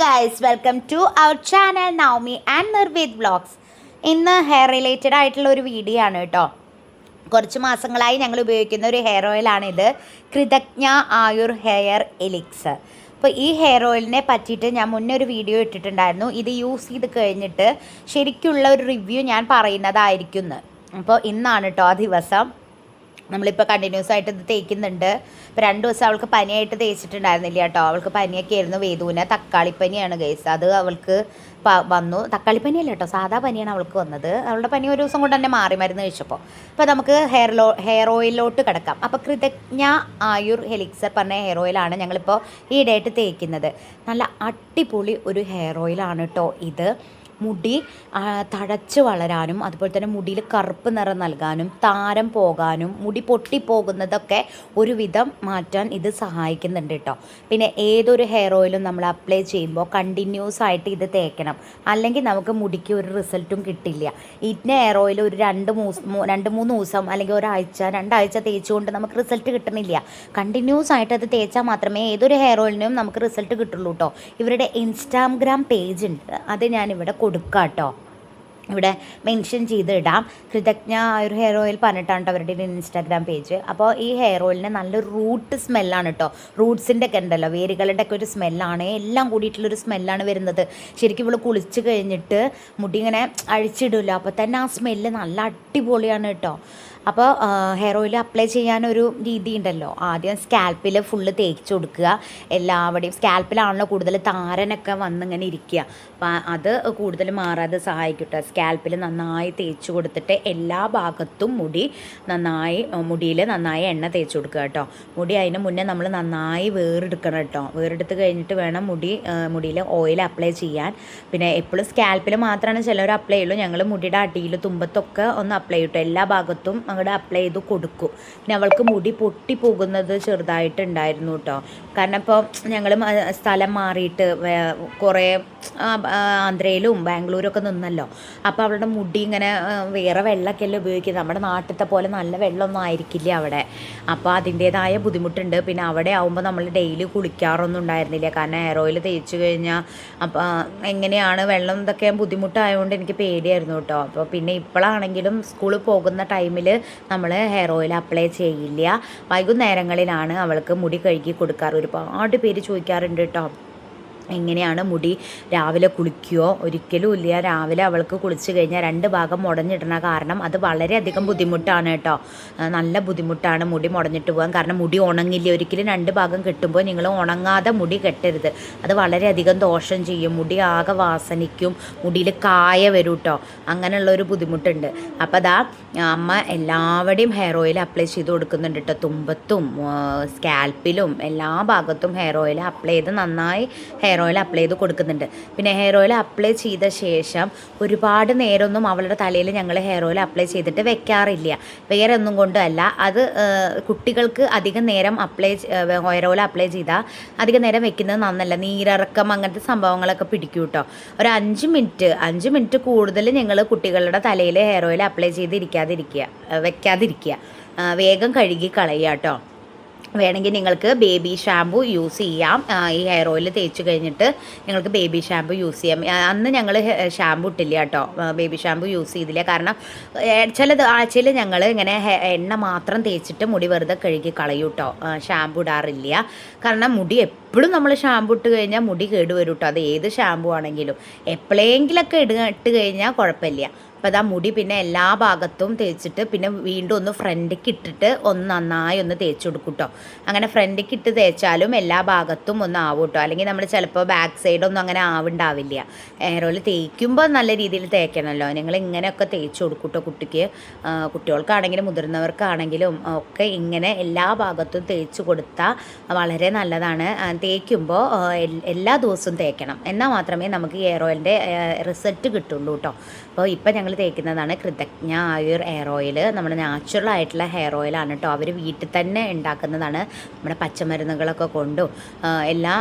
Guys, welcome to our channel Navami and Nirved vlogs. ഇന്ന് hair related ആയിട്ടുള്ള ഒരു വീഡിയോ ആണ് കേട്ടോ. കുറച്ച് മാസങ്ങളായി ഞങ്ങൾ ഉപയോഗിക്കുന്ന ഒരു ഹെയർ ഓയിലാണിത്, കൃതജ്ഞ ആയുർ ഹെയർ എലിക്സർ. അപ്പോൾ ഈ ഹെയർ ഓയിലിനെ പറ്റിയിട്ട് ഞാൻ മുന്നേ ഒരു വീഡിയോ ഇട്ടിട്ടുണ്ടായിരുന്നു. ഇത് യൂസ് ചെയ്ത് കഴിഞ്ഞിട്ട് ശരിക്കുള്ള ഒരു റിവ്യൂ ഞാൻ പറയുന്നതായിരിക്കും. അപ്പോൾ ഇന്നാണ് കേട്ടോ ആ ദിവസം. നമ്മളിപ്പോൾ കണ്ടിന്യൂസ് ആയിട്ട് ഇത് തേക്കുന്നുണ്ട്. ഇപ്പോൾ 2 ദിവസം അവൾക്ക് പനിയായിട്ട് തേച്ചിട്ടുണ്ടായിരുന്നില്ല കേട്ടോ. അവൾക്ക് പനിയൊക്കെ ആയിരുന്നു. വേദുവിന് തക്കാളിപ്പനിയാണ് ഗൈസ്. അത് അവൾക്ക് വന്നു. തക്കാളിപ്പനിയല്ല കേട്ടോ, സാധാ പനിയാണ് അവൾക്ക് വന്നത്. അവളുടെ പനി ഒരു ദിവസം കൊണ്ട് തന്നെ മാറി മരുന്ന് കഴിച്ചപ്പോൾ. അപ്പോൾ നമുക്ക് ഹെയർ ഓയിലിലോട്ട് കിടക്കാം. അപ്പോൾ കൃതജ്ഞ ആയുർ എലിക്സർ പറഞ്ഞ ഹെയർ ഓയിലാണ് ഞങ്ങളിപ്പോൾ ഈയിടെയായിട്ട് തേക്കുന്നത്. നല്ല അടിപൊളി ഒരു ഹെയർ ഓയിലാണ് കേട്ടോ ഇത്. മുടി തഴച്ച് വളരാനും അതുപോലെ തന്നെ മുടിയിൽ കറുപ്പ് നിറം നൽകാനും താരം പോകാനും മുടി പൊട്ടിപ്പോകുന്നതൊക്കെ ഒരുവിധം മാറ്റാൻ ഇത് സഹായിക്കുന്നുണ്ട് കേട്ടോ. പിന്നെ ഏതൊരു ഹെയർ ഓയിലും നമ്മൾ അപ്ലൈ ചെയ്യുമ്പോൾ കണ്ടിന്യൂസ് ആയിട്ട് ഇത് തേക്കണം, അല്ലെങ്കിൽ നമുക്ക് മുടിക്ക് ഒരു റിസൾട്ടും കിട്ടില്ല. ഇന്ന ഹെയർ ഓയിൽ ഒരു 2-3 ദിവസം അല്ലെങ്കിൽ ഒരാഴ്ച 2 ആഴ്ച തേച്ചുകൊണ്ട് നമുക്ക് റിസൾട്ട് കിട്ടണില്ല. കണ്ടിന്യൂസ് ആയിട്ട് അത് തേച്ചാൽ മാത്രമേ ഏതൊരു ഹെയർ ഓയിലിനും നമുക്ക് റിസൾട്ട് കിട്ടുള്ളൂ കേട്ടോ. ഇവരുടെ ഇൻസ്റ്റാഗ്രാം പേജ് ഉണ്ട്, അത് ഞാനിവിടെ കൊടുക്കാം കേട്ടോ. ഇവിടെ മെൻഷൻ ചെയ്തിടാം. കൃതജ്ഞ ഒരു ഹെയർ ഓയിൽ പറഞ്ഞിട്ടാണ് അവരുടെ ഇൻസ്റ്റാഗ്രാം പേജ്. അപ്പോൾ ഈ ഹെയർ ഓയിലിന് നല്ലൊരു റൂട്ട് സ്മെല്ലാണ് കേട്ടോ. റൂട്ട്സിൻ്റെ ഒക്കെ ഉണ്ടല്ലോ, വേരുകളുടെ ഒക്കെ ഒരു സ്മെല്ലാണ്, എല്ലാം കൂടിയിട്ടുള്ളൊരു സ്മെല്ലാണ് വരുന്നത്. ശരിക്കും ഇവൾ കുളിച്ച് കഴിഞ്ഞിട്ട് മുടി ഇങ്ങനെ അഴിച്ചിടില്ല, അപ്പോൾ തന്നെ ആ സ്മെല്ല് നല്ല അടിപൊളിയാണ് കേട്ടോ. അപ്പോൾ ഹെയർ ഓയിൽ അപ്ലൈ ചെയ്യാനൊരു രീതി ഉണ്ടല്ലോ. ആദ്യം സ്കാൽപ്പിൽ ഫുള്ള് തേച്ച് കൊടുക്കുക. എല്ലാവിടെയും സ്കാൽപ്പിലാണല്ലോ കൂടുതൽ താരനൊക്കെ വന്നിങ്ങനെ ഇരിക്കുക. അപ്പോൾ അത് കൂടുതൽ മാറാതെ സഹായിക്കട്ടെ. സ്കാൽപ്പിൽ നന്നായി തേച്ച് കൊടുത്തിട്ട് എല്ലാ ഭാഗത്തും മുടിയിൽ നന്നായി എണ്ണ തേച്ച് കൊടുക്കുക കേട്ടോ. മുടി അതിന് മുന്നേ നമ്മൾ നന്നായി വേറെടുക്കണം കേട്ടോ. വേറെടുത്ത് കഴിഞ്ഞിട്ട് വേണം മുടിയിൽ ഓയിൽ അപ്ലൈ ചെയ്യാൻ. പിന്നെ എപ്പോഴും സ്കാൽപ്പിൽ മാത്രമാണ് ചിലർ അപ്ലൈ ചെയ്യുള്ളൂ. ഞങ്ങൾ മുടിയുടെ അടിയിൽ തുമ്പത്തൊക്കെ ഒന്ന് അപ്ലൈ ചെയ്തിട്ട് എല്ലാ ഭാഗത്തും അങ്ങോട്ട് അപ്ലൈ ചെയ്ത് കൊടുക്കും. പിന്നെ അവൾക്ക് മുടി പൊട്ടിപ്പോകുന്നത് ചെറുതായിട്ടുണ്ടായിരുന്നു കേട്ടോ. കാരണം ഇപ്പോൾ ഞങ്ങൾ സ്ഥലം മാറിയിട്ട് കുറേ ആന്ധ്രയിലും ബാംഗ്ലൂരൊക്കെ നിന്നല്ലോ. അപ്പോൾ അവളുടെ മുടി ഇങ്ങനെ വേറെ വെള്ളമൊക്കെയല്ലേ ഉപയോഗിക്കുന്നത്. നമ്മുടെ നാട്ടിലത്തെ പോലെ നല്ല വെള്ളമൊന്നും ആയിരിക്കില്ല അവിടെ. അപ്പോൾ അതിൻ്റേതായ ബുദ്ധിമുട്ടുണ്ട്. പിന്നെ അവിടെ ആകുമ്പോൾ നമ്മൾ ഡെയിലി കുളിക്കാറൊന്നും ഉണ്ടായിരുന്നില്ല, കാരണം ഹെയർ ഓയിൽ തേച്ച് കഴിഞ്ഞാൽ അപ്പോൾ എങ്ങനെയാണ് വെള്ളം ഇതൊക്കെ ബുദ്ധിമുട്ടായതുകൊണ്ട് എനിക്ക് പേടിയായിരുന്നു കേട്ടോ. അപ്പോൾ പിന്നെ ഇപ്പോഴാണെങ്കിലും സ്കൂളിൽ പോകുന്ന ടൈമിൽ നമ്മൾ ഹെയർ ഓയിൽ അപ്ലൈ ചെയ്യില്ല. വൈകുന്നേരങ്ങളിലാണ് അവൾക്ക് മുടി കഴുകി കൊടുക്കാറ്. ഒരുപാട് പേര് ചോദിക്കാറുണ്ട് കേട്ടോ, എങ്ങനെയാണ് മുടി രാവിലെ കുളിക്കുകയോ? ഒരിക്കലും ഇല്ല. രാവിലെ അവൾക്ക് കുളിച്ച് കഴിഞ്ഞാൽ 2 ഭാഗം മുടഞ്ഞിടണ കാരണം അത് വളരെയധികം ബുദ്ധിമുട്ടാണ് കേട്ടോ. നല്ല ബുദ്ധിമുട്ടാണ് മുടി മുടഞ്ഞിട്ട് പോകാൻ. കാരണം മുടി ഉണങ്ങില്ല. ഒരിക്കലും 2 ഭാഗം കെട്ടുമ്പോൾ നിങ്ങൾ ഉണങ്ങാതെ മുടി കെട്ടരുത്. അത് വളരെയധികം ദോഷം ചെയ്യും. മുടി ആകെ വാസനിക്കും, മുടിയിൽ കായ വരും കേട്ടോ. അങ്ങനെയുള്ളൊരു ബുദ്ധിമുട്ടുണ്ട്. അപ്പോൾ അതാ അമ്മ എല്ലാവരുടെയും ഹെയർ ഓയിൽ അപ്ലൈ ചെയ്ത് കൊടുക്കുന്നുണ്ട് കേട്ടോ. തുമ്പത്തും സ്കാൽപ്പിലും എല്ലാ ഭാഗത്തും ഹെയർ ഓയിൽ അപ്ലൈ ചെയ്ത് നന്നായി ഹെയർ ഓയിൽ അപ്ലൈ ചെയ്ത് കൊടുക്കുന്നുണ്ട്. പിന്നെ ഹെയർ ഓയിൽ അപ്ലൈ ചെയ്ത ശേഷം ഒരുപാട് നേരമൊന്നും അവളുടെ തലയിൽ ഞങ്ങൾ ഹെയർ ഓയിൽ അപ്ലൈ ചെയ്തിട്ട് വെക്കാറില്ല. വേറെ ഒന്നും കൊണ്ടല്ല, അത് കുട്ടികൾക്ക് അധികം നേരം ഹെയർ ഓയിൽ അപ്ലൈ ചെയ്താൽ അധികം നേരം വെക്കുന്നത് നന്നല്ല. നീരിറക്കം അങ്ങനത്തെ സംഭവങ്ങളൊക്കെ പിടിക്കും കേട്ടോ. ഒരു 5 മിനിറ്റ് കൂടുതൽ നിങ്ങൾ കുട്ടികളുടെ തലയിൽ ഹെയർ ഓയിൽ അപ്ലൈ വെക്കാതിരിക്കുക. വേഗം കഴുകി കളയുക കേട്ടോ. വേണമെങ്കിൽ നിങ്ങൾക്ക് ബേബി ഷാമ്പു യൂസ് ചെയ്യാം. ഈ ഹെയർ ഓയിൽ തേച്ച് കഴിഞ്ഞിട്ട് നിങ്ങൾക്ക് ബേബി ഷാമ്പു യൂസ് ചെയ്യാം. അന്ന് ഞങ്ങൾ ഷാമ്പു ഇട്ടില്ല കേട്ടോ, ബേബി ഷാമ്പു യൂസ് ചെയ്തില്ല. കാരണം ചില ആഴ്ചയിൽ ഞങ്ങൾ ഇങ്ങനെ എണ്ണ മാത്രം തേച്ചിട്ട് മുടി വെറുതെ കഴുകി കളയും കേട്ടോ. ഷാമ്പു ഇടാറില്ല. കാരണം മുടി എപ്പോഴും നമ്മൾ ഷാമ്പു ഇട്ട് കഴിഞ്ഞാൽ മുടി കേടുവരും കേട്ടോ. അത് ഏത് ഷാമ്പു ആണെങ്കിലും എപ്പോഴെങ്കിലൊക്കെ ഇട്ട് കഴിഞ്ഞാൽ കുഴപ്പമില്ല. അപ്പോൾ അതാ മുടി പിന്നെ എല്ലാ ഭാഗത്തും തേച്ചിട്ട് പിന്നെ വീണ്ടും ഒന്ന് ഫ്രണ്ടിക്ക് ഇട്ടിട്ട് നന്നായി തേച്ച് കൊടുക്കും കേട്ടോ. അങ്ങനെ ഫ്രണ്ടിക്ക് ഇട്ട് തേച്ചാലും എല്ലാ ഭാഗത്തും ആവും കേട്ടോ. അല്ലെങ്കിൽ നമ്മൾ ചിലപ്പോൾ ബാക്ക് സൈഡൊന്നും അങ്ങനെ ആവുണ്ടാവില്ല. ഹെയർ ഓയിൽ തേക്കുമ്പോൾ നല്ല രീതിയിൽ തേക്കണമല്ലോ. നിങ്ങൾ ഇങ്ങനെയൊക്കെ തേച്ച് കൊടുക്കും കേട്ടോ. കുട്ടികൾക്കാണെങ്കിലും മുതിർന്നവർക്കാണെങ്കിലും ഒക്കെ ഇങ്ങനെ എല്ലാ ഭാഗത്തും തേച്ച് കൊടുത്താൽ വളരെ നല്ലതാണ്. തേക്കുമ്പോൾ എല്ലാ ദിവസവും തേക്കണം, എന്നാൽ മാത്രമേ നമുക്ക് ഹെയർ ഓയിലിൻ്റെ റിസൾട്ട് കിട്ടുള്ളൂ കേട്ടോ. അപ്പോൾ ഇപ്പം ഞങ്ങൾ തേക്കുന്നതാണ് കൃതജ്ഞ ആയുർ ഹെയർ ഓയിൽ. നമ്മുടെ നാച്ചുറൽ ആയിട്ടുള്ള ഹെയർ ഓയിലാണ് കേട്ടോ. അവർ വീട്ടിൽ തന്നെ ഉണ്ടാക്കുന്നതാണ്. നമ്മുടെ പച്ചമരുന്നുകളൊക്കെ കൊണ്ടും എല്ലാ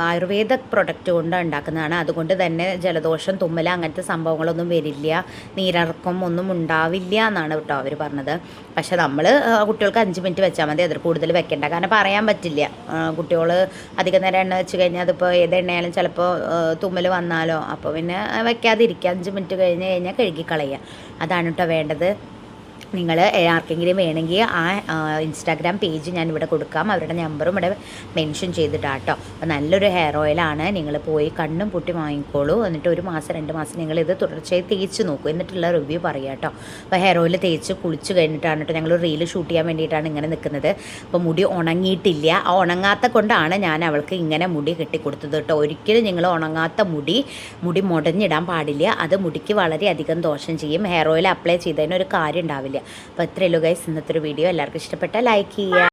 ആയുർവേദ പ്രൊഡക്റ്റ് കൊണ്ട് ഉണ്ടാക്കുന്നതാണ്. അതുകൊണ്ട് തന്നെ ജലദോഷം, തുമ്മൽ അങ്ങനത്തെ സംഭവങ്ങളൊന്നും വരില്ല, നീരിറക്കം ഒന്നും ഉണ്ടാവില്ല എന്നാണ് കേട്ടോ അവർ പറഞ്ഞത്. പക്ഷേ നമ്മൾ കുട്ടികൾക്ക് 5 മിനിറ്റ് വെച്ചാൽ മതി, അതിൽ കൂടുതൽ വെക്കേണ്ട. കാരണം പറയാൻ പറ്റില്ല, കുട്ടികൾ അധികം നേരം എണ്ണ വെച്ച് കഴിഞ്ഞാൽ അതിപ്പോൾ ഏത് എണ്ണയാലും ചിലപ്പോൾ തുമ്മൽ വന്നാലോ. അപ്പോൾ പിന്നെ വെക്കാതിരിക്കുക, 5 മിനിറ്റ് കഴിഞ്ഞ് കഴിഞ്ഞാൽ കഴുകിക്കളയുക. അതാണ് കേട്ടോ വേണ്ടത്. നിങ്ങൾ ആർക്കെങ്കിലും വേണമെങ്കിൽ ആ ഇൻസ്റ്റാഗ്രാം പേജ് ഞാൻ ഇവിടെ കൊടുക്കാം, അവരുടെ നമ്പറും ഇവിടെ മെൻഷൻ ചെയ്തിട്ടാണ് കേട്ടോ. അപ്പോൾ നല്ലൊരു ഹെയർ ഓയിലാണ്. നിങ്ങൾ പോയി കണ്ണും പൂട്ടി വാങ്ങിക്കോളൂ. എന്നിട്ട് 1 മാസം 2 മാസം നിങ്ങളിത് തുടർച്ചയായി തേച്ച് നോക്കൂ, എന്നിട്ടുള്ള റിവ്യൂ പറയുക കേട്ടോ. അപ്പോൾ ഹെയർ ഓയിൽ തേച്ച് കുളിച്ച് കഴിഞ്ഞിട്ടാണ് കേട്ടോ ഞങ്ങൾ റീൽ ഷൂട്ട് ചെയ്യാൻ വേണ്ടിയിട്ടാണ് ഇങ്ങനെ നിൽക്കുന്നത്. അപ്പോൾ മുടി ഉണങ്ങിയിട്ടില്ല, ആ ഉണങ്ങാത്ത കൊണ്ടാണ് ഞാൻ അവൾക്ക് ഇങ്ങനെ മുടി കെട്ടിക്കൊടുത്തത് കേട്ടോ. ഒരിക്കലും നിങ്ങൾ ഉണങ്ങാത്ത മുടി മുടഞ്ഞിടാൻ പാടില്ല, അത് മുടിക്ക് വളരെയധികം ദോഷം ചെയ്യും. ഹെയർ ഓയിൽ അപ്ലൈ ചെയ്തതിന് ഒരു കാര്യം ഉണ്ടാവില്ല. അപ്പോൾ ഇത്രയല്ലോ ഗൈസ് ഇന്നത്തെ ഒരു വീഡിയോ. എല്ലാവർക്കും ഇഷ്ടപ്പെട്ടാൽ ലൈക്ക് ചെയ്യുക.